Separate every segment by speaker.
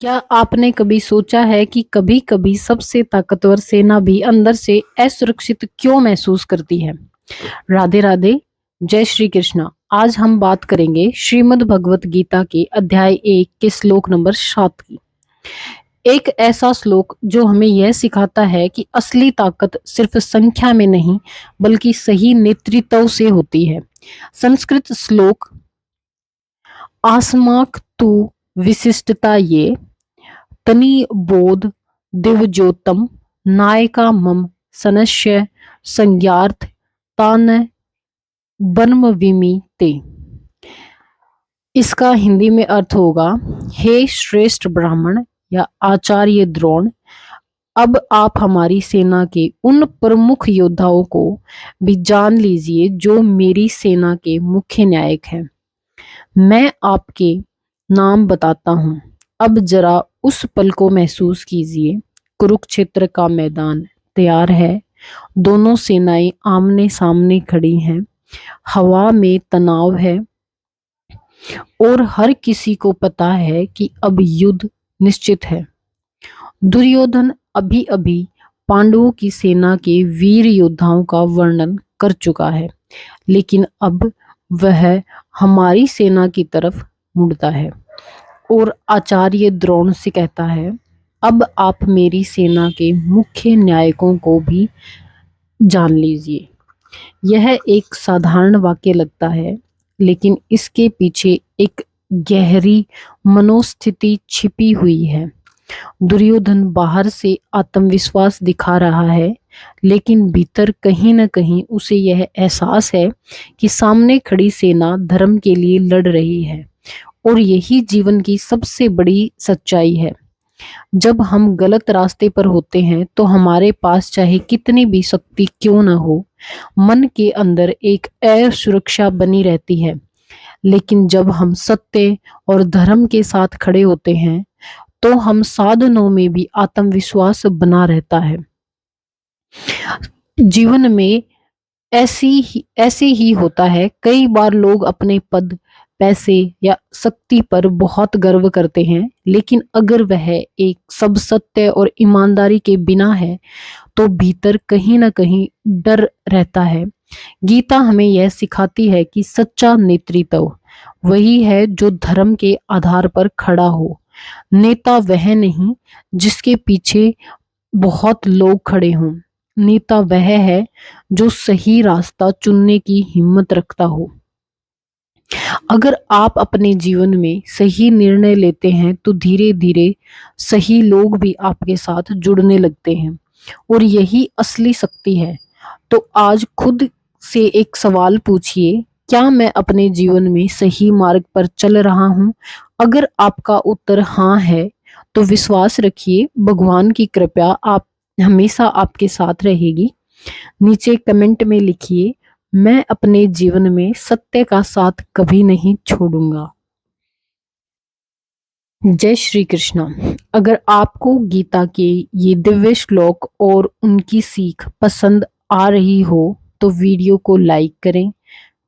Speaker 1: क्या आपने कभी सोचा है कि कभी-कभी सबसे ताकतवर सेना भी अंदर से असुरक्षित क्यों महसूस करती है? राधे राधे, जय श्री कृष्णा। आज हम बात करेंगे श्रीमद् भगवत गीता के अध्याय 1 के श्लोक नंबर 7 की। एक ऐसा श्लोक जो हमें यह सिखाता है कि असली ताकत सिर्फ संख्या में नहीं, बल्कि सही नेतृत्व से होती है। संस्कृत श्लोक आस्माक तु विशिष्टता ये तनि बोध दिव्योतम नायका मम सनश्य संज्ञार्थ तान बन्मविमि ते। इसका हिंदी में अर्थ होगा, हे श्रेष्ठ ब्राह्मण या आचार्य द्रोण, अब आप हमारी सेना के उन प्रमुख योद्धाओं को भी जान लीजिए जो मेरी सेना के मुख्य नायक हैं। मैं आपके नाम बताता हूँ। अब जरा उस पल को महसूस कीजिए। कुरुक्षेत्र का मैदान तैयार है। दोनों सेनाएं आमने सामने खड़ी हैं। हवा में तनाव है और हर किसी को पता है कि अब युद्ध निश्चित है। दुर्योधन अभी अभी पांडवों की सेना के वीर योद्धाओं का वर्णन कर चुका है, लेकिन अब वह हमारी सेना की तरफ मुड़ता है और आचार्य द्रोण से कहता है, अब आप मेरी सेना के मुख्य नायकों को भी जान लीजिए। यह एक साधारण वाक्य लगता है, लेकिन इसके पीछे एक गहरी मनोस्थिति छिपी हुई है। दुर्योधन बाहर से आत्मविश्वास दिखा रहा है, लेकिन भीतर कहीं न कहीं उसे यह एहसास है कि सामने खड़ी सेना धर्म के लिए लड़ रही है और यही जीवन की सबसे बड़ी सच्चाई है। जब हम गलत रास्ते पर होते हैं तो हमारे पास चाहे कितनी भी शक्ति क्यों न हो, मन के अंदर एक असुरक्षा बनी रहती है। लेकिन जब हम सत्य और धर्म के साथ खड़े होते हैं तो हम साधनों में भी आत्मविश्वास बना रहता है। जीवन में ऐसे ही होता है। कई बार लोग अपने पद, पैसे या शक्ति पर बहुत गर्व करते हैं, लेकिन अगर वह एक सब सत्य और ईमानदारी के बिना है तो भीतर कहीं ना कहीं डर रहता है। गीता हमें यह सिखाती है कि सच्चा नेतृत्व वही है जो धर्म के आधार पर खड़ा हो। नेता वह नहीं जिसके पीछे बहुत लोग खड़े हों। नेता वह है जो सही रास्ता चुनने की हिम्मत रखता हो। अगर आप अपने जीवन में सही निर्णय लेते हैं तो धीरे धीरे सही लोग भी आपके साथ जुड़ने लगते हैं और यही असली शक्ति है। तो आज खुद से एक सवाल पूछिए, क्या मैं अपने जीवन में सही मार्ग पर चल रहा हूँ? अगर आपका उत्तर हाँ है तो विश्वास रखिए, भगवान की कृपा आप हमेशा आपके साथ रहेगी। नीचे कमेंट में लिखिए, मैं अपने जीवन में सत्य का साथ कभी नहीं छोड़ूंगा। जय श्री कृष्णा। अगर आपको गीता के ये दिव्य श्लोक और उनकी सीख पसंद आ रही हो तो वीडियो को लाइक करें,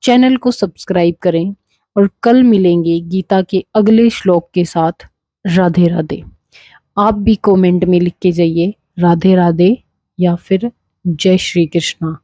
Speaker 1: चैनल को सब्सक्राइब करें और कल मिलेंगे गीता के अगले श्लोक के साथ। राधे राधे। आप भी कमेंट में लिख के जाइए राधे राधे या फिर जय श्री कृष्णा।